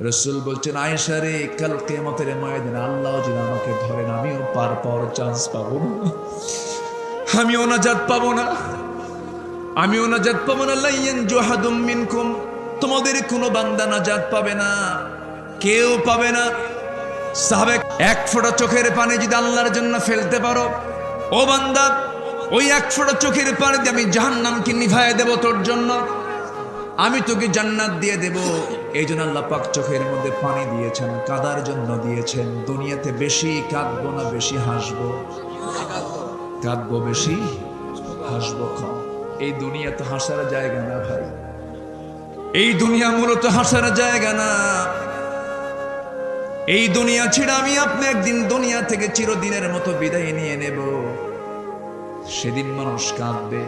রাসূল বলছেন, আয়েশা রে, কাল কিয়ামতের ময়দানে আল্লাহ যদি আমাকে ধরেন, আমিও পার পাওয়ার চান্স পাবো না, আমিও নাজাত পাবো না, আমিও নাজাত পাবো না। লাইয়ান জুহাদুম মিনকুম, তোমাদের কোনো বান্দা নাজাত পাবে না, কেউ পাবে না। সাহাবে, এক ফোঁটা চোখের পানি যদি আল্লাহর জন্য ফেলতে পারো, ও বান্দা, ওই এক ফোঁটা চোখের পানি দিয়ে আমি জাহান্নামকে নিভায়ে দেব তোর জন্য, আমি তোকে জান্নাত দিয়ে দেব। এই জন্য আল্লাহ পাক চোখের মধ্যে পানি দিয়েছেন, কাদার জন্য দিয়েছেন। দুনিয়াতে বেশি কাঁদবো না বেশি হাসবো? কাঁদবো বেশি, হাসবো কম। এই দুনিয়া তো হাসার জায়গা না ভাই, এই দুনিয়া মূলত হাসার জায়গা না। এই দুনিয়া ছেড়ে আমি আপনি একদিন দুনিয়া থেকে চিরদিনের মতো বিদায় নিয়ে নেব, সেদিন মানুষ কাঁদবে।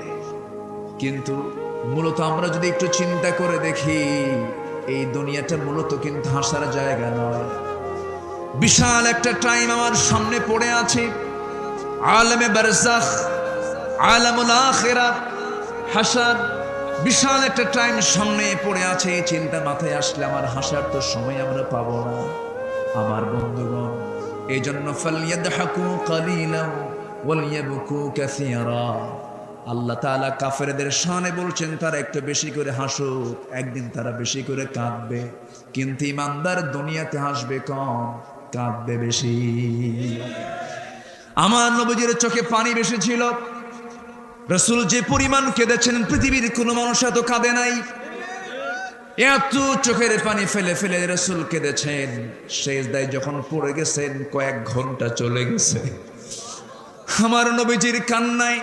কিন্তু মূলত আমরা যদি একটু চিন্তা করে দেখি, এই দুনিয়াটা মূলত কিন্তু হাসার জায়গা নয়। বিশাল একটা টাইম আমার সামনে পড়ে আছে, আলমে বারজাখ, আলামুল আখিরাত, হাসার। বিশাল একটা টাইম সামনে পড়ে আছে। এই চিন্তা মাথায় আসলে আমার হাসার তো সময় আমরা পাবো না আমার বন্ধুগণ। এই জন্য ফালইয়াদহাকু কালিলান ওয়ালইয়াবকু কাসীরা। আল্লাহ তাআলা কাফেরদের শানে বলছেন, তারা একটু বেশি করে হাসুক, একদিন তারা বেশি করে কাঁদবে। কিন্তু ইমানদার দুনিয়াতে হাসবে কম, কাঁদবে বেশি। আমার নবীজির চোখে পানি বেশি ছিল। রাসূল যে পরিমাণ কেঁদেছেন, পৃথিবীর কোনো মানুষ এত কাঁদে নাই। এত চোখের পানি ফেলে ফেলে রাসূল কেঁদেছেন। সেজদায় যখন পড়ে গেছেন, কয়েক ঘন্টা চলে গেছে। আমার নবীজির কান্নায়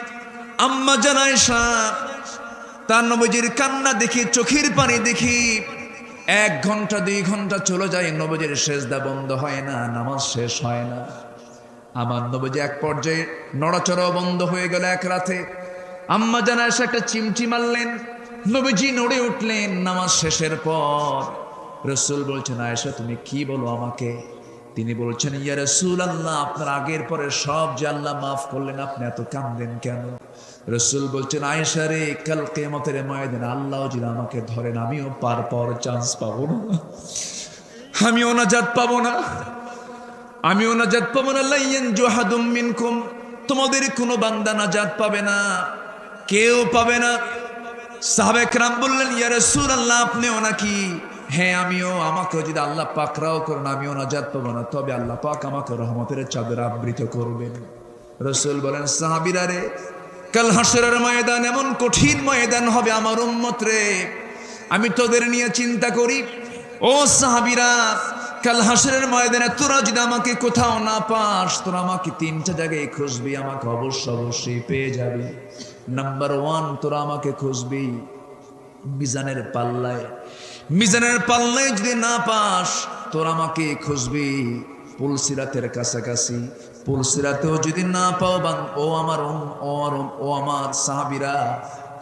আম্মা জান আয়েশা, তার নবীজির কান্না দেখি, চোখের পানি দেখি, 1 ঘন্টা 2 ঘন্টা চলে যায়, নবীজির সেজদা বন্ধ হয় না, নামাজ শেষ হয় না। আমার নবীজি এক পর্যায়ে নড়াচড়া বন্ধ হয়ে গেল এক রাতে। আম্মা জান আয়েশা একটা চিমটি মারলেন, নবীজি নড়ে উঠলেন নামাজ শেষের পর। রাসূল বলছেন, আয়েশা তুমি কি বলো আমাকে? তিনি বলছেন, ইয়া রাসূলুল্লাহ, আপনার আগের পরে সব যে আল্লাহ মাফ করলেন, আপনি এত কাঁদেন কেন? রাসূল বলছেন, আয়েশা রে, কাল কিয়ামতের ময়দানে আল্লাহ যদি আমাকে ধরেন, আমিও পার পাওয়ার চান্স পাবো না, আমিও নাজাত পাবো না, আমিও নাজাত পাবো না। লাইয়ান জুহাদুম মিনকুম, তোমাদের কোনো বান্দা নাজাত পাবে না, কেউ পাবে না। সাহাবে কেরাম বললেন, ইয়া রাসূলুল্লাহ, আপনিও নাকি? হ্যাঁ আমিও, আমাকেও যদি আল্লাহ পাকরাও করেন, আমিও নাজাত পাবো না, তবে আল্লাহ পাক আমাকে রহমতের চাদর আবৃত করবেন। রাসূল বলেন, সাহাবীরা রে, কাল হাসরের ময়দান এমন কঠিন ময়দান হবে আমার উম্মত রে, আমি তোদের নিয়ে চিন্তা করি। ও সাহাবীরা, কাল হাসরের ময়দানে তোরা যদি আমাকে কোথাও না পাস, তোরা আমাকে 3টা জায়গায় খুঁজবি, আমাকে অবশ্যই পেয়ে যাবি। নাম্বার 1, তোরা আমাকে খুঁজবি মিজানের পাল্লায়। মিজানের পাল্লায় যদি না পাস, তোরা আমাকে খুঁজবি পুলসিরাতের কাছাকাছি। পুলসিরাতেও যদি না পাও, ও আমার সাহাবীরা,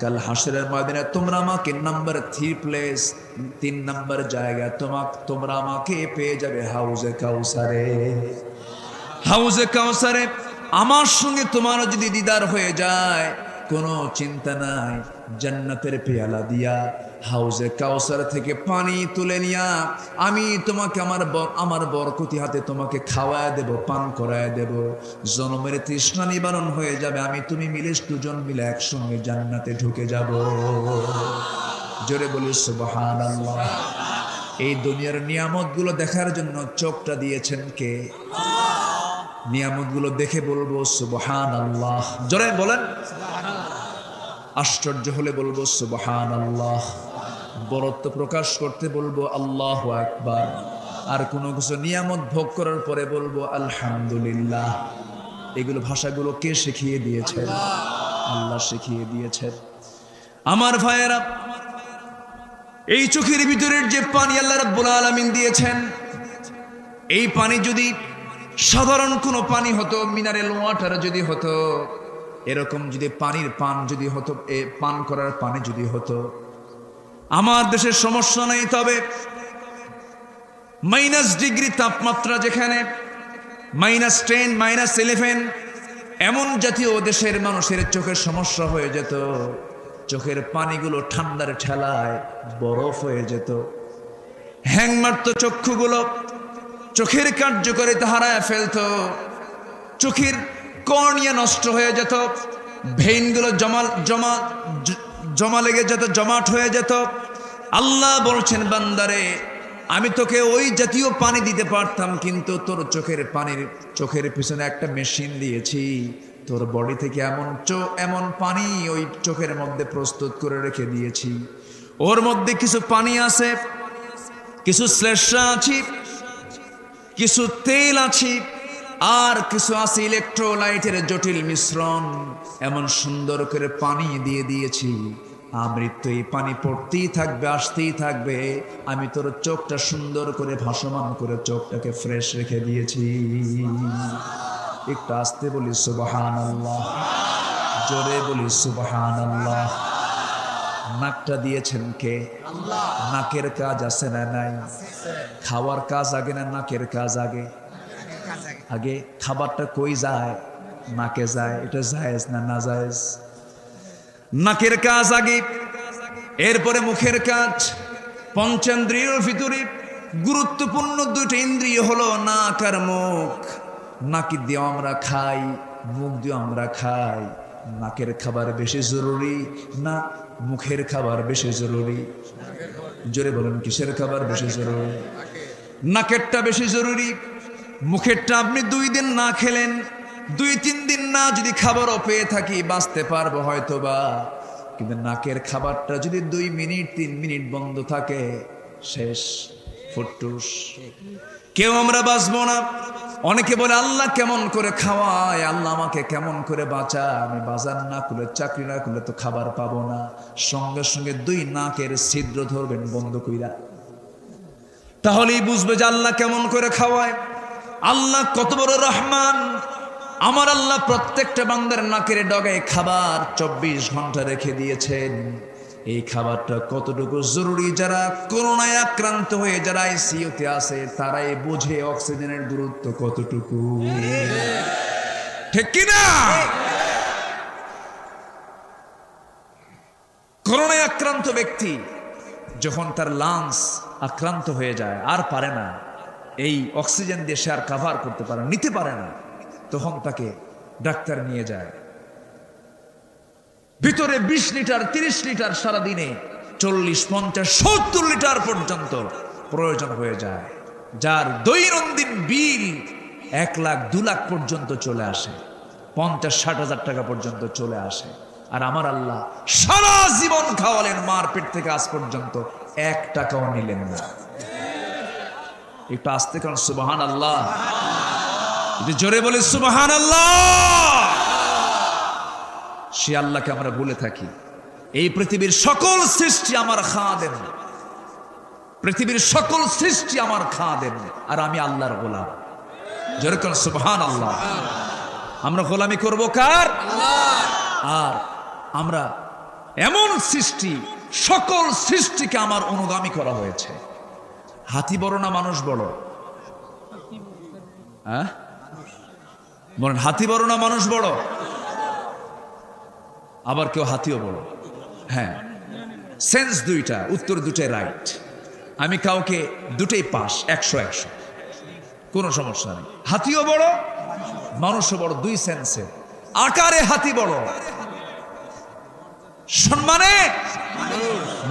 কাল হাসরের ময়দানে তোমরা আমাকে নাম্বার 3 প্লেস, 3 নাম্বার জায়গা তোমরা আমাকে পেয়ে যাবে হাউজে কাউসারে। হাউজে কাউসারে আমার সঙ্গে তোমার যদি দিদার হয়ে যায়, কোনো চিন্তা নাই, জান্নাতের পেয়ালা দিয়া হাউজে কাউসার থেকে পানি তুলে নিয়া আমি তোমাকে আমার বরকতি হাতে তোমাকে খাওয়ায় দেব, পান করায় দেব। জনমের তৃষ্ণা নিবারণ হয়ে যাবে, আমি তুমি মিলে 2জন মিলে একসঙ্গে জান্নাতে ঢুকে যাব। জোরে বলি সুবহানাল্লাহ। এই দুনিয়ার নিয়ামতগুলো দেখার জন্য চোখটা দিয়েছেন কে? নিয়ামতগুলো দেখে বলবো সুবহানাল্লাহ। জোরে বলেন। আশ্চর্য হলে বলবো সুবহানাল্লাহ। বরত্ব প্রকাশ করতে বলবো আল্লাহু আকবার। আর কোনো কিছু নিয়ামত ভোগ করার পরে বলবো আলহামদুলিল্লাহ। এগুলো ভাষাগুলো কে শিখিয়ে দিয়েছেন? আল্লাহ শিখিয়ে দিয়েছেন। আমার ভাইয়েরা, এই চোখের ভিতরের যে পানি আল্লাহ রাব্বুল আলামিন দিয়েছেন, এই পানি যদি সাধারণ কোনো পানি হতো, মিনারেল ওয়াটার যদি হতো, এরকম যদি পানির পান যদি হতো, পান করার পানি যদি হতো, আমার দেশের সমস্যা নেই। তবে -ডিগ্রি তাপমাত্রা, যেখানে -10, -11, এমন জাতীয় দেশের মানুষের চোখের সমস্যা হয়ে যেত, চোখের পানিগুলো ঠান্ডার ঠেলায় বরফ হয়ে যেত। হ্যাং মারতো চক্ষুগুলো, চোখের কার্যকারিতা হারায় ফেলতো, চোখের কর্নিয়া নষ্ট হয়ে যেত, ভেইনগুলো জমা লেগে যেত, জমাট হয়ে যেত। আল্লাহ বলছেন, বান্দারে আমি তোকে ওই জাতীয় পানি দিতে পারতাম, কিন্তু তোর চোখের পিছনে একটা মেশিন দিয়েছি, তোর বডি থেকে এমন পানি ওই চোখের মধ্যে প্রস্তুত করে রেখে দিয়েছি। ওর মধ্যে কিছু পানি আছে, কিছু শ্লেষ্মা আছে, কিছু তেল আছে, আর কিছু আছে ইলেকট্রোলাইটের জটিল মিশ্রণ। এমন সুন্দর করে পানি দিয়ে দিয়েছি, আমৃত্যু এই পানি পড়তেই থাকবে, আসতেই থাকবে। আমি তোর চোখটা সুন্দর করে ভাসমান করে চোখটাকে ফ্রেশ রেখে দিয়েছি। একটু আস্তে বলি সুবহানাল্লাহ, জোরে বলি সুবহানাল্লাহ। নাকটা দিয়েছেন কে? নাকের কাজ আছে না নাই? খাওয়ার কাজ আগে না নাকের কাজ আগে? আগে খাবারটা কই যায়? নাকে যায়। এটা জায়েজ না নাজায়েজ? নাকের কাজ আগে, এরপরে মুখের কাজ। পঞ্চেন্দ্রিয়ের ভিতরে গুরুত্বপূর্ণ দুটো ইন্দ্রিয় হলো নাক আর মুখ। নাকি দিয়ে আমরা খাই, মুখ দিয়ে আমরা খাই। নাকের খাবার বেশি জরুরি না মুখের খাবার বেশি জরুরি? জোরে বলেন, কিসের খাবার বেশি জরুরি? নাকেরটা বেশি জরুরি। মুখেরটা আপনি 2 দিন না খেলেন, 2-3 দিন না যদি খাবারও পেয়ে থাকি বাঁচতে পারবো হয়তোবা, কিন্তু নাকের খাবারটা যদি 2 মিনিট 3 মিনিট বন্ধ থাকে, শেষ, ফুটুস। কেউ আমরা বাঁচবো না। অনেকে বলে আল্লাহ কেমন করে খাওয়ায়, আল্লাহ আমাকে কেমন করে বাঁচায়, আমি বাজার না খুলে চাকরি না খুলে তো খাবার পাবো না। সঙ্গে সঙ্গে 2 নাকের ছিদ্র ধরবেন বন্ধ কইরা, তাহলেই বুঝবে যে আল্লাহ কেমন করে খাওয়ায়। আল্লাহ কত বড় রহমান। আমার আল্লাহ প্রত্যেকটা বান্দার নাকের ডগায় খাবার 24 ঘন্টা রেখে দিয়েছেন। এই খাবারটা কতটুকু জরুরি, যারা করোনায় আক্রান্ত হয়ে যারা আইসিইউতে আছে তারাই বোঝে অক্সিজেনের গুরুত্ব কতটুকু, ঠিক কিনা? করোনায় আক্রান্ত ব্যক্তি যখন তার লাংস আক্রান্ত হয়ে যায়, আর পারে না এই অক্সিজেন দিয়ে সে আর কাভার করতে পারে, নিতে পারে না, তখন তাকে ডাক্তার নিয়ে যায়। ভিতরে 20 লিটার 30 লিটার সারাদিনে 40, 50, 70 লিটার পর্যন্ত প্রয়োজন হয়ে যায়, যার দৈনন্দিন বিল 1 লাখ 2 লাখ পর্যন্ত চলে আসে, 50-60 হাজার টাকা পর্যন্ত চলে আসে। আর আমার আল্লাহ সারা জীবন খাওয়ালেন, মার পেট থেকে আজ পর্যন্ত 1 টাকাও নিলেন না। একটু আস্তে কারণ সুবহানাল্লাহ, জোরে বলে সুবহানাল্লাহ। সে আল্লাহকে আমরা বলে থাকি, এই পৃথিবীর সকল সৃষ্টি আমার খাদেম, পৃথিবীর সকল সৃষ্টি আমার খাদেম, আর আমি আল্লাহর গোলাম। জোরে বলে সুবহানাল্লাহ। আমরা গোলামি করব কার? আল্লাহর। আর আমরা এমন সৃষ্টি, সকল সৃষ্টিকে আমার অনুগামী করা হয়েছে। হাতি বড় না মানুষ বড়? হ্যাঁ বলেন, হাতি বড় না মানুষ বড়? আবার কেউ হাতিও বড়। হ্যাঁ, সেন্স দুইটা, উত্তর দুটাই রাইট। আমি কাউকে দুটোই পাস, 100-100, কোনো সমস্যা নেই। হাতিও বড় মানুষও বড়, 2 সেন্সে। আকারে হাতি বড়, সম্মানে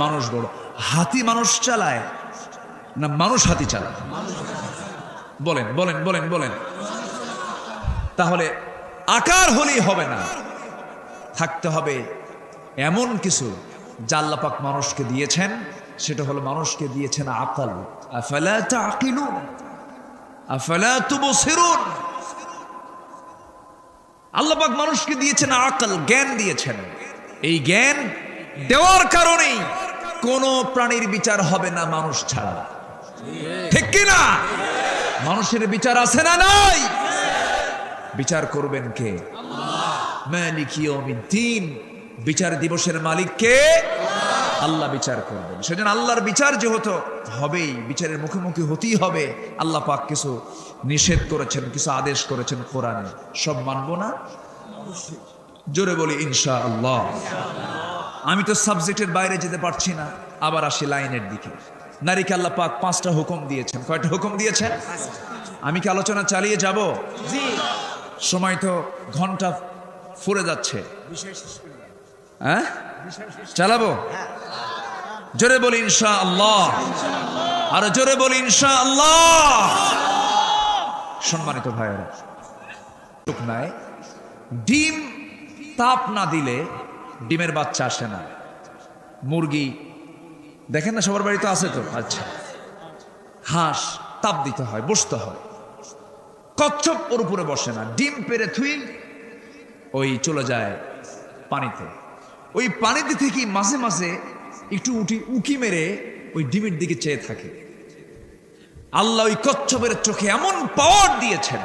মানুষ বড়। হাতি মানুষ চালায় না মানুষ হাতি চালায়? বলেন বলেন বলেন বলেন। তাহলে আকার হলেই হবে না, থাকতে হবে এমন কিছু যা আল্লাহ পাক মানুষকে দিয়েছেন। সেটা হলো মানুষকে দিয়েছেন আকল। আফালা তাকিলুন আফালা তুবসিরুন। আল্লাহ পাক মানুষকে দিয়েছেন আকল, জ্ঞান দিয়েছেন। এই জ্ঞান দেওয়ার কারণেই কোন প্রাণীর বিচার হবে না মানুষ ছাড়া, ঠিক কিনা? মানুষের বিচার আছে না নাই? বিচার করবেন কে? মালিক ইয়াউমিদ্দিন। বিচার দিবসের মালিক কে? আল্লাহ বিচার করবেন। সেজন্য আল্লাহর বিচার যেহেতু হবেই, বিচারের মুখোমুখি হতেই হবে। আল্লাহ পাক কিছু নিষেধ করেছেন, কিছু আদেশ করেছেন কোরআনে, সব মানবো না? জোরে বলি ইনশাআল্লাহ। আমি তো সাবজেক্টের বাইরে যেতে পারছি না, আবার আসি লাইনের দিকে। নারীকে আল্লাহ পাক 5টা হুকুম দিয়েছেন। কয়টা হুকুম দিয়েছেন? আমি কি আলোচনা চালিয়ে যাব? জি। সময় তো ঘন্টা ফুরে যাচ্ছে। হ্যাঁ, চালাবো? জোরে বলি ইনশাআল্লাহ। আর জোরে বলি ইনশাআল্লাহ। সম্মানিত ভাইয়েরা, নাই ডিম তাপ না দিলে ডিমের বাচ্চা আসে না। মুরগি দেখেন না, সবার বাড়িতে আছে তো? আচ্ছা, হাঁস তাপ দিতে হয়, বসতে হয়। কচ্ছপ ওর উপরে বসে না, ডিম পেরে থুই ওই চলে যায় পানিতে। ওই পানিতে থেকে মাঝে মাঝে একটু উকি মেরে ওই ডিমের দিকে চেয়ে থাকে। আল্লাহ ওই কচ্ছপের চোখে এমন পাওয়ার দিয়েছেন,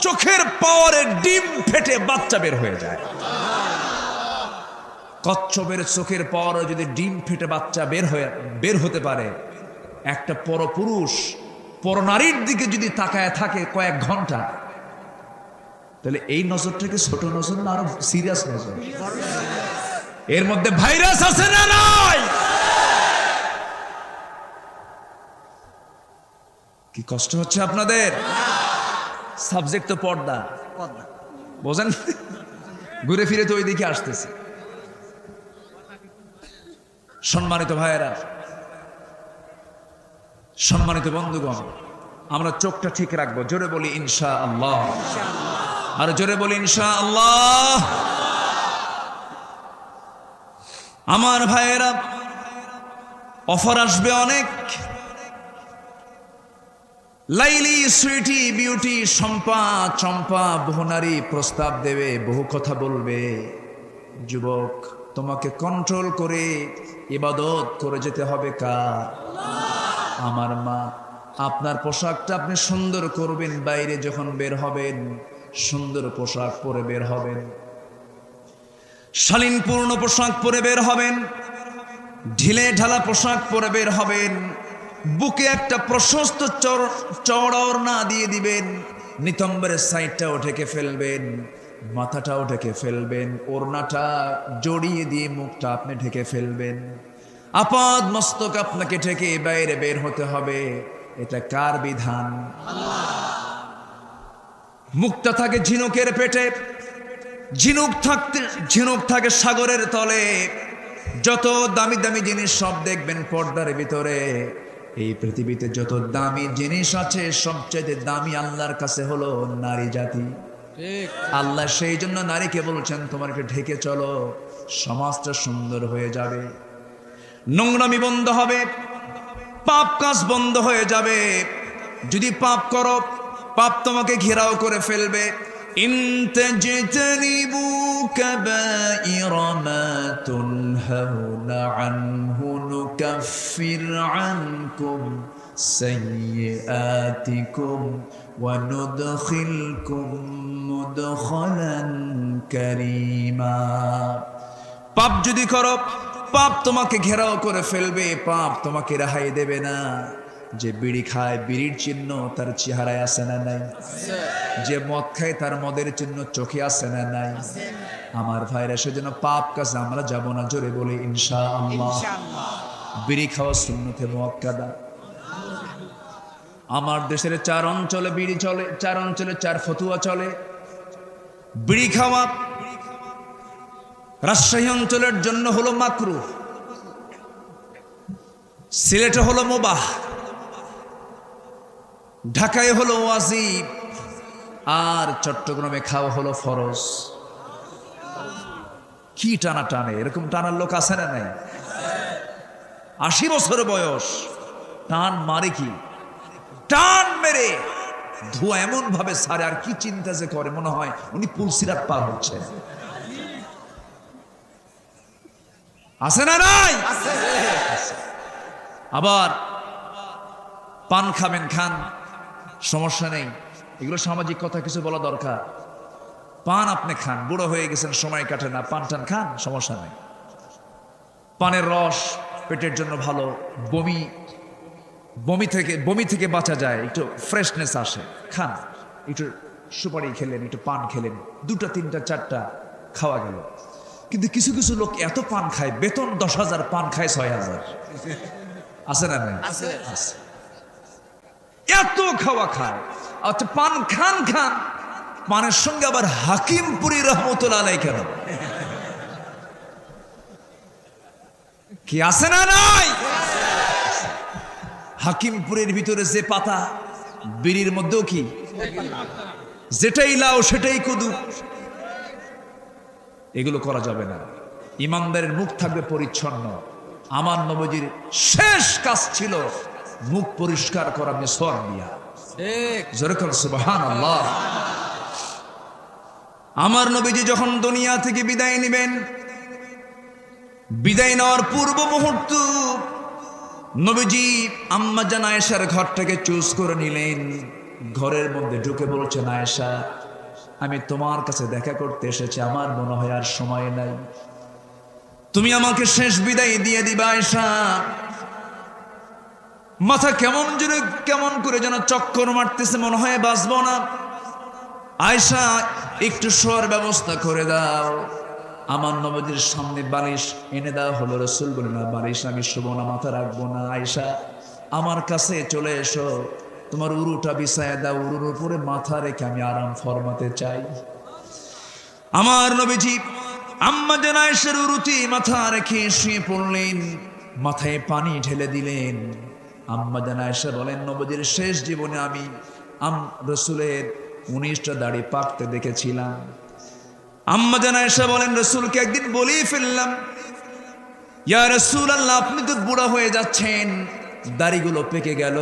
চোখের পাওয়ারে ডিম ফেটে বাচ্চা বের হয়ে যায়। কচ্ছপের চোখের পাওয়ারে যদি ডিম ফেটে বাচ্চা বের হতে পারে, একটা পরপুরুষ পরনারীর দিকে যদি তাকায় থাকে কয়েক ঘন্টা, তাহলে এই নজরটাকে ছোট নজর না আরো সিরিয়াস নজর? এর মধ্যে ভাইরাস আছে না নাই? কি কষ্ট হচ্ছে আপনাদের? সাবজেক্ট তো পর্দা, বোঝেন? ঘুরে ফিরে তো ওই দিকে আসতেছে। সম্মানিত ভাইয়েরা, সম্মানিত বন্ধুগণ, আমরা চোখটা ঠিক রাখবো। জোরে বলি ইনশাআল্লাহ। আর জোরে বলি ইনশাআল্লাহ। আমার ভাইয়েরা, অফার আসবে অনেক। লাইলি, সুইটি, বিউটি, শম্পা, চম্পা, বহু নারী প্রস্তাব দেবে, বহু কথা বলবে। যুবক, তোমাকে কন্ট্রোল করে ইবাদত করে যেতে হবে কার? আমার মা। আপনার পোশাকটা আপনি সুন্দর করবেন, বাইরে যখন বের হবেন সুন্দর পোশাক পরে বের হবেন, শালীনপূর্ণ পোশাক পরে বের হবেন, ঢিলে ঢালা পোশাক পরে বের হবেন, বুকে একটা প্রশস্ত চওড়া ওড়না দিয়ে দিবেন, নিতম্বের সাইডটাও ঢেকে ফেলবেন, মাথাটাও ঢেকে ফেলবেন, ওড়নাটা জড়িয়ে দিয়ে মুখটা আপনি ঢেকে ফেলবেন, আপাদ মস্তক আপনাকে ঢেকে বাইরে বের হতে হবে। এটা কার বিধান? মুখটা থাকে ঝিনুকের পেটে, ঝিনুক থাকে সাগরের তলে। যত দামি দামি জিনিস সব দেখবেন পর্দার ভিতরে। এই পৃথিবীতে যত দামি জিনিস আছে, সবচেয়ে দামি আল্লাহর কাছে হলো নারী জাতি। আল্লাহ সেই জন্য নারীকে বলছেন, তোমাকে ঢেকে চলো, সমাজটা সুন্দর হয়ে যাবে, নোংরামি বন্ধ হবে, পাপ কাজ বন্ধ হয়ে যাবে। যদি পাপ করো, পাপ তোমাকে ঘেরাও করে ফেলবে। ইন তাজতানিবু কাবাইরা মা তুনহাউনা আনহু নুকাফির আনকুম সাইয়্যাতিকুম ওয়া নুদখিলকুম মুদখালান কারীমা। পাপ যদি করো, পাপ তোমাকে ঘেরাও করে ফেলবে, পাপ তোমাকে রেহাই দেবে না। যে বিড়ি খায়, বিড়ির চিহ্ন তার চেহারায় আছে না নাই? যে মদ খায়, তার মদের চিহ্ন চোখে আছে না নাই? আমার ভাইরা, সেজন্য পাপ কাজ আমরা যাব না। জোরে বলে ইনশাআল্লাহ। বিড়ি খাওয়া সুন্নতে মুআক্কাদা। আমার দেশের 4 অঞ্চলে বিড়ি চলে, 4 অঞ্চলে 4 ফতুয়া চলে। বিড়ি খাওয়া রাজশাহী অঞ্চলের জন্য হলো মাকরুহ, সিলেটে হলো মুবাহ, ঢাকায় হলো ওয়াজিব, আর চট্টগ্রামে খাওয়া হলো ফরজ। কি টানা টানে! এরকম টানার লোক আছে না নাই? 80 বছর বয়স, টান মারে কি? টান মেরে ধোয়া এমন ভাবে সারে, আর কি চিন্তা যে করে, মনে হয় উনি পুলসিরাত পার হচ্ছে। আছে না নাই? আবার পান খাবেন, খান, সমস্যা নেই। এগুলো সামাজিক কথা, কিছু বলা দরকার। পান আপনি খান, বুড়ো হয়ে গেছেন, সময় কাটে না, পান টান খান, সমস্যা নেই। পানের রস পেটের জন্য ভালো, বমি থেকে বাঁচা যায়, একটু ফ্রেশনেস আসে, খান। একটু সুপারি খেলেন, একটু পান খেলেন, 2টা 3টা 4টা খাওয়া গেল। কিন্তু কিছু কিছু লোক এত পান খায়, বেতন 10,000, পান খায় 6,000। আছে না নাই? আছে। এত খাওয়া খায়, আচ্ছা পান খান খান, পানের সঙ্গে আবার হাকিমপুরি রহমতুল্লাহ আলাইহি কেন? কি আছে না নাই? হাকিমপুরের ভিতরে যে পাতা, বিড়ির মধ্যেও কি, যেটাই লাও সেটাই কদু, এগুলো করা যাবে না। ইমানদারের মুখ থাকবে পরিচ্ছন্ন। আমার নবীজির শেষ কাজ ছিল মুখ পরিষ্কার করা মিসওয়াক দিয়া। যেরকম সুবহানাল্লাহ। আমার নবীজি যখন দুনিয়া থেকে বিদায় নেবেন, বিদায় নেওয়ার পূর্ব মুহূর্ত নবীজি আম্মা জান আয়েশার ঘরটাকে চুজ করে নিলেন। ঘরের মধ্যে ঢুকে বলছেন, আয়েশা আমি তোমার কাছে দেখা করতে এসেছি, আমার মনে হয় আর সময় নাই, তুমি আমাকে শেষ বিদায় দিয়ে দিবা। আয়েশা মাথা কেমন করে যেন চক্কর মারতেছে, মনে হয় বাঁচবো না। আয়েশা একটু শোয়ার ব্যবস্থা করে দাও। আমার নবীজির সামনে বালিশ এনে দেওয়া হলো। রাসূল বলেন, না বালিশ আমি শুবো না, মাথা রাখবো না। আয়েশা আমার কাছে চলে এসো, তোমার উরুটা বিছায়া দাও, উরুর উপরে মাথা রেখে আমি আরাম ফরমাতে চাই। আমার নবীজি আম্মা জান আয়েশার উরুতে মাথা রেখে শুয়ে পড়লেন, মাথায় পানি ঢেলে দিলেন। আম্মা জান আয়েশা বলেন, নবীজির শেষ জীবনে আমি রাসূলের 19টা দাড়ি পাকতে দেখেছিলাম। আম্মা জান আয়েশা বলেন, রাসূলকে একদিন বলেই ফেললাম, ইয়া রাসূলুল্লাহ আপনি তো বুড়া হয়ে যাচ্ছেন, দাড়িগুলো পেকে গেল।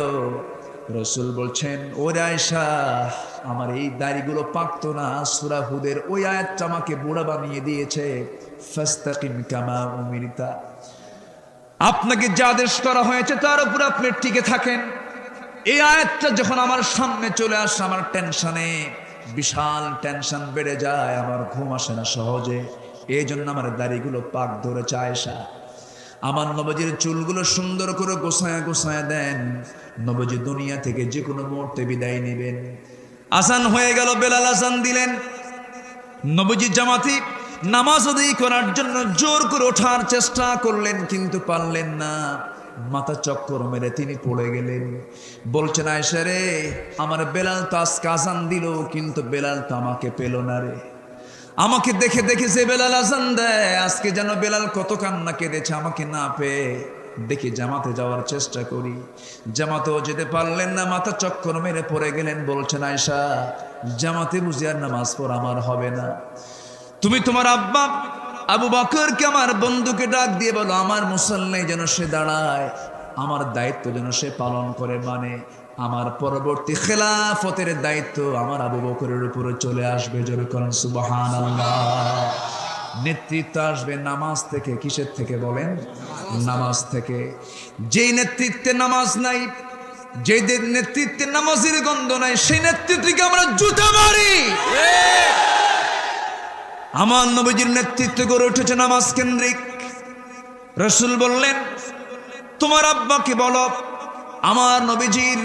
রাসূল বলছেন, ওরে আয়েশা আমার এই দাড়িগুলো পাকতো না, সূরা হুদের ওই আয়াতটা আমাকে বুড়া বানিয়ে দিয়েছে। ফাস্তাকিম কামা উমিরতা, আপনাকে যা আদেশ করা হয়েছে তার উপর আপনি টিকে থাকেন। এই আয়াতটা যখন আমার সামনে চলে আসে, আমার টেনশনে বিশাল টেনশন বেড়ে যায়, আমার ঘুম আসে না সহজে, এই জন্য আমার দাড়িগুলো পাক ধরেছে। আয়েশা আমার নবীজির চুলগুলো সুন্দর করে গোছায়া দেন, নবীজি দুনিয়া থেকে যে কোনো মুহূর্তে বিদায় নেবেন। আজান হয়ে গেল, বেলাল আজান দিলেন। নবীজি জামাতি নামাজ আদায় করার জন্য জোর করে ওঠার চেষ্টা করলেন, কিন্তু পারলেন না। মাথা চক্কর মেরে তিনি পড়ে গেলেন। বলছেন, আয়েশা রে আমার বেলাল তো আজকে আজান দিল, কিন্তু বেলাল তো আমাকে পেল না রে। আমাকে দেখে দেখে যে বেলাল আজান দেয়, আজকে যেন বেলাল কত কান্না কেঁদেছে আমাকে না পেয়ে। দেখি জামাতে যাওয়ার চেষ্টা করি, জামাতেও যেতে পারলেন না, মাথা চক্কর মেরে পড়ে গেলেন। বলছেন, আয়েশা জামাতে বুঝি আর নামাজ পড়া আমার হবে না, তুমি তোমার আব্বা আবু বকরকে আমার বন্ধুকে ডাক দিয়ে বলো আমার মুসল্লায় যেন সে দাঁড়ায়, আমার দায়িত্ব যেন সে পালন করে, মানে আমার পরবর্তী খেলাফতের দায়িত্ব আমার আবু বকরের উপরে চলে আসবে। জোরে করেন সুবহানাল্লাহ। নেতৃত্ব আসবে নামাজ থেকে। কিসের থেকে বলেন? নামাজ থেকে। যেই নেতৃত্বে নামাজ নাই, যে নেতৃত্বে নামাজের গন্ধ নাই, সেই নেতৃত্বকে আমরা জুতা মারি। আমার নবীজির নেতৃত্বে গড়ে উঠেছে নামাজ কেন্দ্রিক। রাসূল বললেন, তোমার আব্বাকে বলো। আমার নবীজির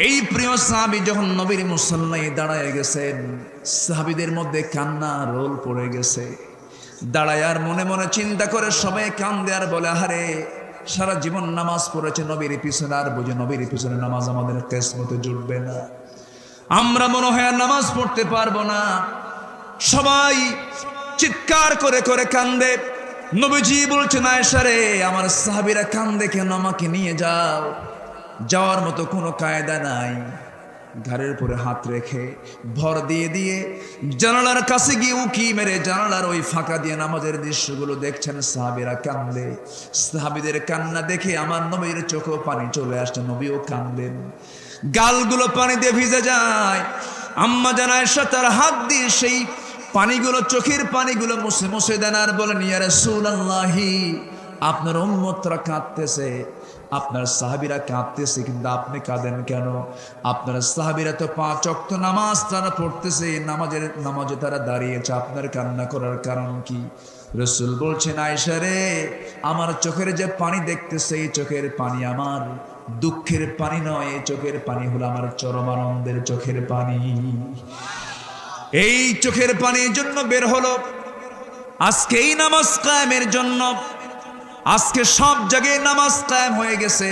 এই প্রিয় সাহাবী যখন নবীর মুসল্লায় দাঁড়ায় গেছেন, সাহাবীদের মধ্যে কান্না রোল পড়ে গেছে। দাঁড়ায় আর মনে মনে চিন্তা করে সবাই কান্দে আর বলে, আরে সারা জীবন নামাজ পড়েছে নবীর পিছনে, আর বুঝে নবীর পিছনে নামাজ আমাদের কিসমতে জুটবে না, আমরা মনে হয় আর নামাজ পড়তে পারবো না। সবাই চিৎকার করে করে কান্দে। নবীজি বলছেন, আয়েশা রে আমার সাহাবীরা কান্দে কেন, আমাকে নিয়ে যাও। যাওয়ার মতো কোনো কায়দা নাই। ঘাড়ের উপরে হাত রেখে ভর দিয়ে দিয়ে জানালার কাছে গিয়ে উকি মেরে জানালার ওই ফাঁকা দিয়ে নামাজের দৃশ্যগুলো দেখছেন। সাহাবীরা কান্দে। সাহাবীদের কান্না দেখে আমার নবীর চোখেও পানি চলে আসছে, নবীও কান্দেন, গালগুলো পানি দিয়ে ভিজে যায়। আম্মা জান আয়েশা তার হাত দিয়ে সেই পানিগুলো, চোখের পানিগুলো মুছে মুছে দেন আর বলেন, ইয়া রাসূলুল্লাহি আপনার উম্মতরা কাঁদতেছে, আপনার সাহাবীরা কাঁদতেছে, কিন্তু আপনি কাঁদেন কেন? আপনার সাহাবীরা তো 5 ওয়াক্ত নামাজ তারা পড়তেছে, নামাজে তারা দাঁড়িয়েছে, আপনার কান্না করার কারণ কি? রাসূল বলছেন, আয়েশা রে আমার চোখের যে পানি দেখতেছে, এই চোখের পানি আমার দুঃখের পানি নয়, এই চোখের পানি হলো আমার চরম আনন্দের চোখের পানি। এই চোখের পানির জন্য বের হলো আজকে এই নামাজ কায়েমের জন্য। আজকে সব জায়গায় নামাজ কায়েম হয়ে গেছে,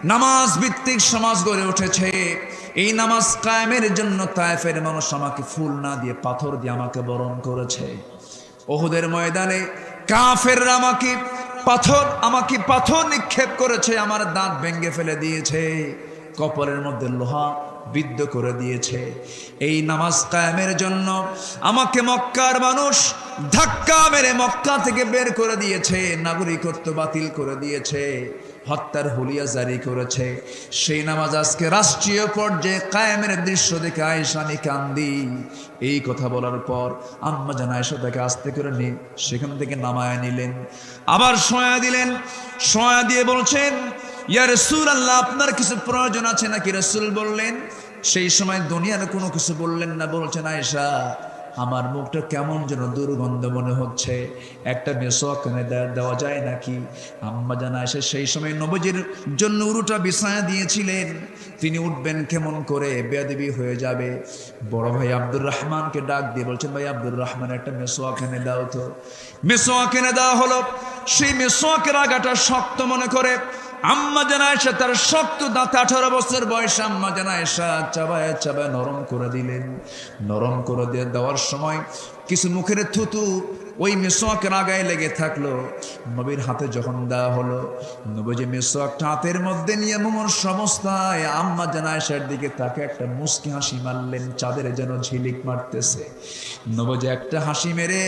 নামাজ ভিত্তিক সমাজ গড়ে উঠেছে। এই নামাজ কায়েমের জন্য তায়েফের মানুষ আমাকে ফুল না দিয়ে পাথর দিয়ে আমাকে বরণ করেছে। ওহুদের ময়দানে কাফেররা আমাকে পাথর নিক্ষেপ করেছে, আমার দাঁত ভেঙে ফেলে দিয়েছে, কপালের মধ্যে লোহা বিদ্ধ করে দিয়েছে। এই নামাজ কায়েমের জন্য আমাকে মক্কার মানুষ ধাক্কা মেরে মক্কা থেকে বের করে দিয়েছে, নাগরিকত্ব বাতিল করে দিয়েছে, হত্যার হুলিয়া জারি করেছে। সেই নামাজ আজকে রাষ্ট্রীয় পর্যায়ে কায়েমের দৃশ্য দেখে আয়েশা আমি কান্দি। এই কথা বলার পর আম্মা জান আয়েশা তাকে আস্তে করে নিয়ে সেখান থেকে নামায় নিলেন, আবার শোয়া দিলেন। শোয়া দিয়ে বলছেন, ইয়া রাসূলুল্লাহ, আপনার কিছু প্রয়োজন আছে নাকি? রাসূল বললেন, সেই সময় দুনিয়ার কোনো কিছু বললেন না, বলছেন আয়েশা আমার মুখটা কেমন যেন দুর্গন্ধ মনে হচ্ছে, একটা মেসওয়াক এনে দেওয়া যায় নাকি? আম্মা জান আয়েশা সেই সময় নবীজির জন্য উরুটা বিছায়া দিয়েছিলেন, তিনি উঠবেন কেমন করে, বেয়াদবি হয়ে যাবে। বড় ভাই আব্দুর রহমানকে ডাক দিয়ে বলছেন, ভাই আব্দুর রহমান একটা মেসওয়াক এনে দাও তো। মেসওয়াক এনে দেওয়া হলো। সেই মেসওয়াকের আগাটা শক্ত মনে করে আম্মা জান আয়েশা তার শক্ত দাঁত, 18 বছর বয়সে আম্মা জান আয়েশা চাবায় চাবায় নরম করে দিলেন। নরম করে দিয়ে দেওয়ার সময় কিছু মুখের থুতু ওই মেসওয়াকের আগায় লেগে থাকলো। নবীর হাতে যখন দেওয়া হলো, নবী যে মেসওয়াকটা হাতের মধ্যে নিয়ে মুমূর্ষ অবস্থায় আম্মা জান আয়েশার দিকে তাকে একটা মুচকি হাসি মারলেন, চাঁদের যেন ঝিলিক মারতেছে। নবী যে একটা হাসি মেরে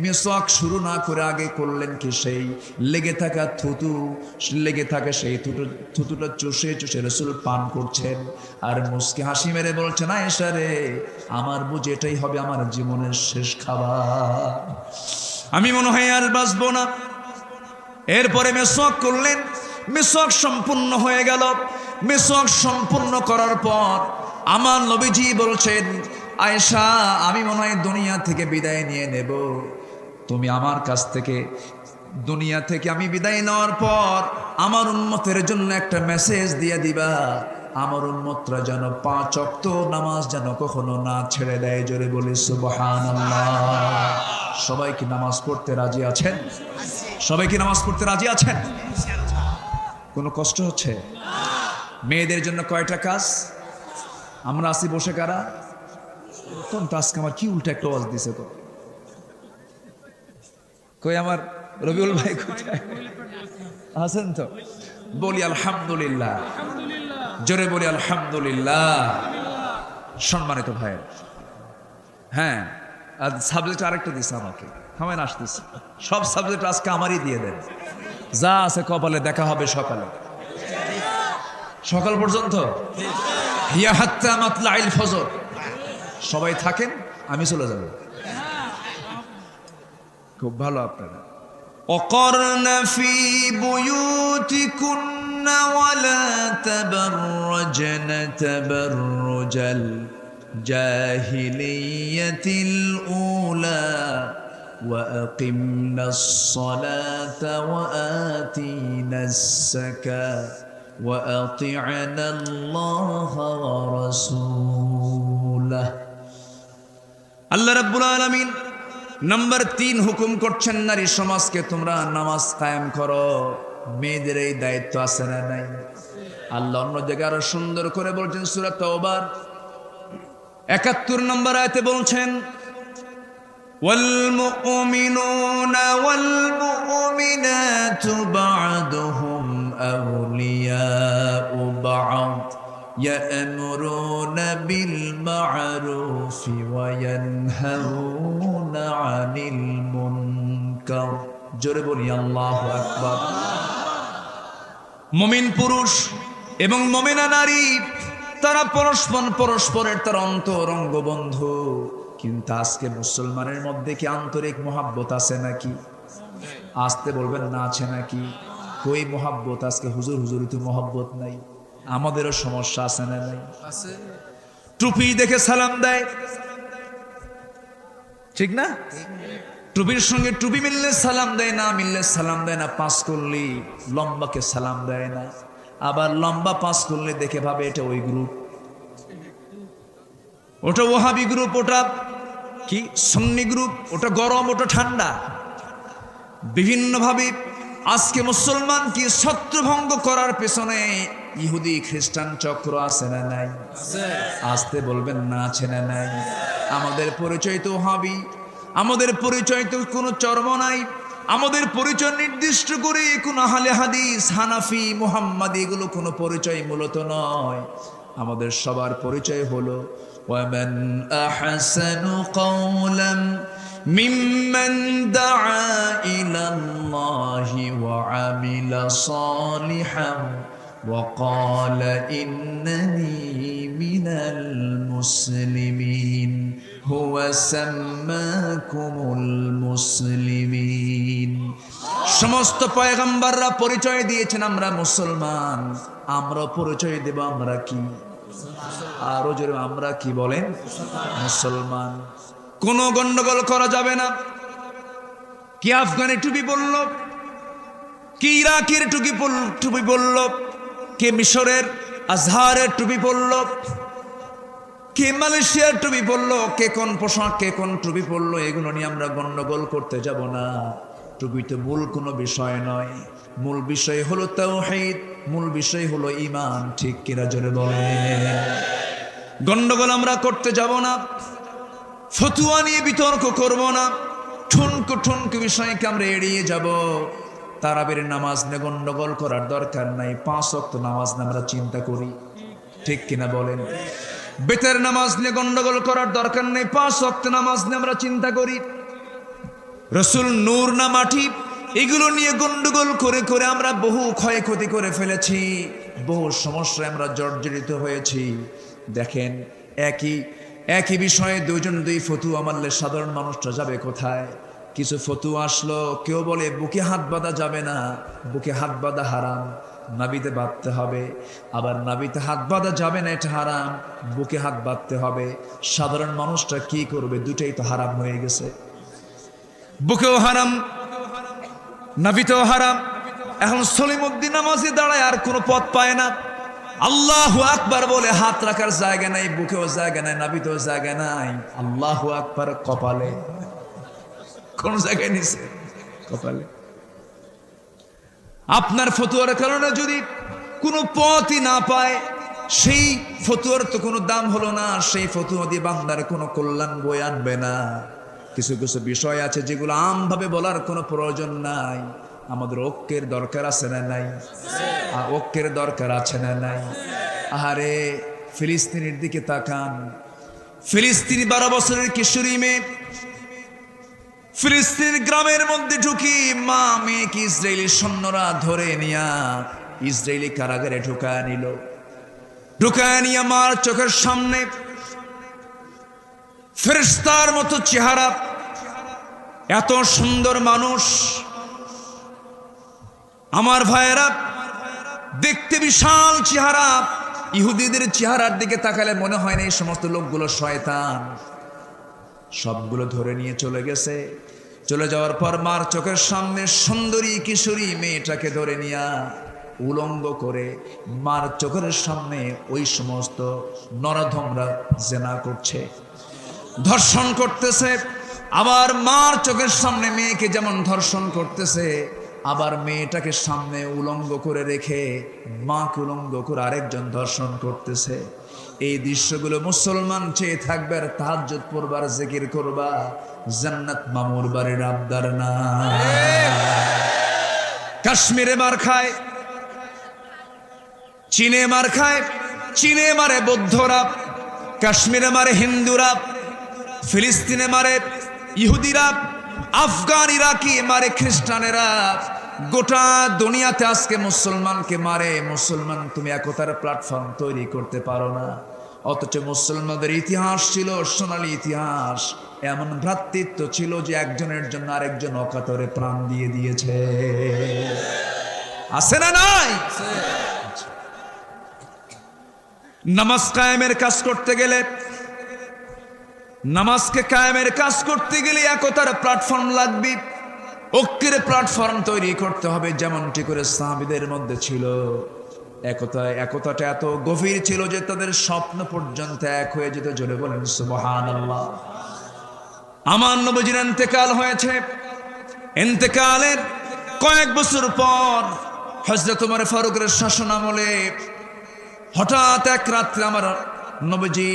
মেসওয়াক শুরু না করে আগে করলেন কি, সেই লেগে থাকা থুতু, লেগে থাকা সেই থুতুটা চুষে চুষে রাসূল পান করছেন আর মুচকি হাসি মেরে বলছেন, আয়েশা রে, আমার বুঝি এটাই হবে আমার জীবনের শেষ খাবার, আমি মনে হয় আর বাঁচবো না। এরপরে মেসওয়াক করলেন, মেসওয়াক সম্পূর্ণ হয়ে গেল। মেসওয়াক সম্পূর্ণ করার পর আমার নবীজি বলছেন, আয়েশা আমি মনে হয় দুনিয়া থেকে বিদায় নিয়ে নেব, তুমি আমার কাছ থেকে দুনিয়া থেকে আমি বিদায় নেওয়ার পর আমার উম্মতের জন্য একটা মেসেজ দিয়ে দিবা, আমার উম্মতরা যেন 5 ওয়াক্ত নামাজ যেন কখনো না ছেড়ে দেয়। জোরে বলি সুবহানাল্লাহ। সবাই কি নামাজ পড়তে রাজি আছেন? সবাই কি নামাজ পড়তে রাজি আছেন? কোনো কষ্ট হচ্ছে? মেয়েদের জন্য কয়টা কাজ? আমরা আসি বসে কারা? কোন আজকে আমার কি উল্টা একটা আওয়াজ দিছে তো, কই আমার রবিউল ভাই কোথায় আছেন? তো বলি আলহামদুলিল্লাহ, জোরে বলি আলহামদুলিল্লাহ। সম্মানিত ভাই, হ্যাঁ আর সাবজেক্ট আরেকটা দিছে আমাকে, থামেন আসতেছে, সব সাবজেক্ট আজকে আমারই দিয়ে দেন, যা আছে কপালে দেখা হবে সকালে, সকাল পর্যন্ত। হিয়া হাত্তা মাতলাইল ফজর, সবাই থাকেন, আমি চলে যাব। খুব ভালো আপনারা। وقرن في بيوتكن ولا تبرجن تبرج الجاهلية الأولى وأقمنا الصلاة وآتينا الزكاة وأطعنا الله ورسوله। আল্লাহ রাব্বুল আলামিন নাম্বার 3 হুকুম করছেন, নারী সমাজকে তোমরা নামাজ কায়েম করো। মেয়েদের এই দায়িত্ব আছে না নাই? আল্লাহ অন্য জায়গায় আরো সুন্দর করে বলছেন, সূরা তাওবার 71 নম্বর আয়াতে বলছেন, ওয়াল মুমিনুনা ওয়াল মুমিনাতু বা'দুহুম আউলিয়াউ বা'দ يأمرون بالمعروف وينهون عن المنكر। জোরে বলি আল্লাহু আকবার। মুমিন পুরুষ এবং মুমিনা নারী তারা পরস্পরের তার অন্তরঙ্গ বন্ধু, কিন্তু আজকে মুসলমানের মধ্যে কি আন্তরিক মহাব্বত আছে নাকি? আসতে বলবেন না আছে নাকি? কই মহাব্বত? আজকে হুজুর তো মহাব্বত নাই। আমাদেরও সমস্যা আছে না নাই? টুপি দেখে সালাম দেয়, ঠিক না? টুপির সঙ্গে টুপি মিললে সালাম দেয় না, মিললে সালাম দেয় না। পাস করলে লম্বাকে সালাম দেয় না, আবার লম্বা পাস করলে দেখে ভাবে এটা ওই গ্রুপ, ওটা ওয়াহাবি গ্রুপ, ওটা কি সুন্নি গ্রুপ, ওটা গরম, ওটা ঠান্ডা। বিভিন্নভাবে আজকে মুসলমান কি ছত্রভঙ্গ করার পেছনে ইহুদি খ্রিস্টান চক্র আছে না নাই? আসতে বলবেন না, আছে না নাই? আমাদের পরিচয় তো হাবি, আমাদের পরিচয় তো কোনো চর্ম নাই, আমাদের পরিচয় নির্দিষ্ট করে কোন আহলে হাদিস, হানাফি, মুহাম্মাদি এগুলো কোনো পরিচয় মূলত নয়। আমাদের সবার পরিচয় হলো ওয়ামান আহসানু কাওলাম মিম্মান দাআ ইলাল্লাহি ওয়া আমিলা সালিহান ওয়া ক্বালা ইন্নানী মিনাল মুসলিমিন হুয়া সাম্মাকুমুল মুসলিমিন। সমস্ত পয়গম্বররা পরিচয় দিয়েছেন আমরা মুসলমান, আমরা পরিচয় দেব আমরা কি? আরো জোরে আমরা কি বলেন? মুসলমান। কোনো গন্ডগোল করা যাবে না। কি আফগানের টুপি বলল, কি ইরাকের টুপি বলল, কে মিশরের আজহারের টুপি পরল, কে মালয়েশিয়ার টুপি পরল, কে কোন পোশাক, কে কোন টুপি পরল, এগুলো নিয়ে আমরা গন্ডগোল করতে যাব না। টুপিতে মূল কোনো বিষয় নয়, মূল বিষয় হলো তাওহীদ, মূল বিষয় হলো ঈমান। ঠিক কিনা জোরে বলেন? গন্ডগোল আমরা করতে যাব না, ফতুয়া নিয়ে বিতর্ক করব না, ঠুনকো ঠুনকো বিষয়কে আমরা এড়িয়ে যাব। তারাবির নামাজ নিয়ে গন্ডগোল করার দরকার নাই, 5 ওয়াক্ত নামাজ নিয়ে আমরা চিন্তা করি। ঠিক কিনা বলেন? বেতের নামাজ নিয়ে গন্ডগোল করার দরকার নেই, 5 ওয়াক্ত নামাজ নিয়ে আমরা চিন্তা করি। রসুল নূর না মাটি, এগুলো নিয়ে গন্ডগোল করে করে আমরা বহু ক্ষয়ক্ষতি করে ফেলেছি, বহু সমস্যায় আমরা জর্জরিত হয়েছি। দেখেন, একই বিষয়ে দুই ফতুয়া মানলে সাধারণ মানুষটা যাবে কোথায়? কিছু ফতুয়া আসলো, কেউ বলে বুকে হাত বাঁধা যাবে না, বুকে হাত বাঁধা হারাম, নাবিতে বাঁধতে হবে। আবার নাবিতে হাত বাঁধা যাবে না, এটা হারাম, বুকে হাত বাঁধতে হবে। সাধারণ মানুষটা কি করবে? দুটাই তো হারাম হয়ে গেছে, বুকেও হারাম, নাবিতেও হারাম। এখন সলিমউদ্দিন নামাজে দাঁড়ায় আর কোনো পথ পায় না, আল্লাহু আকবার বলে হাত রাখার জায়গা নাই, বুকেও জায়গা নাই, নাবিতেও জায়গা নাই। আল্লাহু আকবার কপালে, কোন জায়গায় নিছে? কপালে। আপনার ফতুয়ার কারণে যদি কোনো পথই না পায়, সেই ফতুয়ার তো কোনো দাম হলো না, সেই ফতুয়া দিয়ে বান্দার কোনো কল্যাণ বয়ে আনবে না। কিছু কিছু বিষয় আছে যেগুলো আমভাবে বলার কোনো প্রয়োজন নাই। আমাদের ঐক্যের দরকার আছে না নাই? ঐক্যের দরকার আছে না নাই? আহারে, ফিলিস্তিনের দিকে তাকান। ফিলিস্তিনি 12 বছরের কিশোরী মেয়ে ফিলিস্তিন গ্রামের মধ্যে ঢুকি, মা মেয়েকে ইসরায়েলি সৈন্যরা ধরে নিয়া ইসরায়েলি কারাগারে ঢুকায় নিল। ঢুকায় নিয়ে মার চোখের সামনে ফেরেশতার মতো চেহারা, এত সুন্দর মানুষ। আমার ভাইয়েরা, দেখতে বিশাল চেহারা, ইহুদিদের চেহারার দিকে তাকালে মনে হয় না এই সমস্ত লোকগুলো শয়তান। সবগুলো ধরে নিয়ে চলে গেছে। চলে যাওয়ার পর মার চোখের সামনে সুন্দরী কিশোরী মেয়েটাকে ধরে নিয়া উলঙ্গ করে মার চোখের সামনে ওই সমস্ত নরাধমরা জেনা করছে, ধর্ষণ করতেছে। আবার মার চোখের সামনে মেয়েকে যেমন ধর্ষণ করতেছে, আবার মেয়েটাকে সামনে উলঙ্গ করে রেখে মাকে উলঙ্গ করে আরেকজন ধর্ষণ করতেছে। এই দৃশ্যগুলো মুসলমান চেয়ে থাকবে আর তাহাজ্জুদ পড়বার, জিকির করবা, জান্নাত মামুর বাড়ির আবদার না। কাশ্মীরে মার খায়, চীনে মার খায়, চীনে মারে বৌদ্ধরা, কাশ্মীরে মারে হিন্দুরা, ফিলিস্তিনে মারে ইহুদিরা, আফগান ইরাকি মারে খ্রিস্টানেরা। গোটা দুনিয়াতে আজকে মুসলমানকে মারে। মুসলমান, তুমি একতার প্ল্যাটফর্ম তৈরি করতে পারো না। অথচ মুসলমানদের ইতিহাস ছিল সোনালী ইতিহাস। এমন ভ্রাতৃত্ব ছিল যে একজনের জন্য আরেকজন অকাতরে প্রাণ দিয়ে দিয়েছে। আছে না নাই? নামাজ কায়েমের কাজ করতে গেলে, নামাজকে কায়েমের কাজ করতে গেলে একতার প্ল্যাটফর্ম লাগবে, ঐক্যের প্ল্যাটফর্ম তৈরি করতে হবে। যেমনটি করে সাহাবীদের মধ্যে ছিল একতাটা এত গভীর ছিল যে তাদের স্বপ্ন পর্যন্ত এক হয়ে যেত। জোরে বলেন সুবহানাল্লাহ। আমার নবীজির ইন্তেকাল হয়েছে। ইন্তেকালের কয়েক বছর পর হযরত ওমর ফারুকের শাসন আমলে হঠাৎ এক রাত্রে আমার নবীজি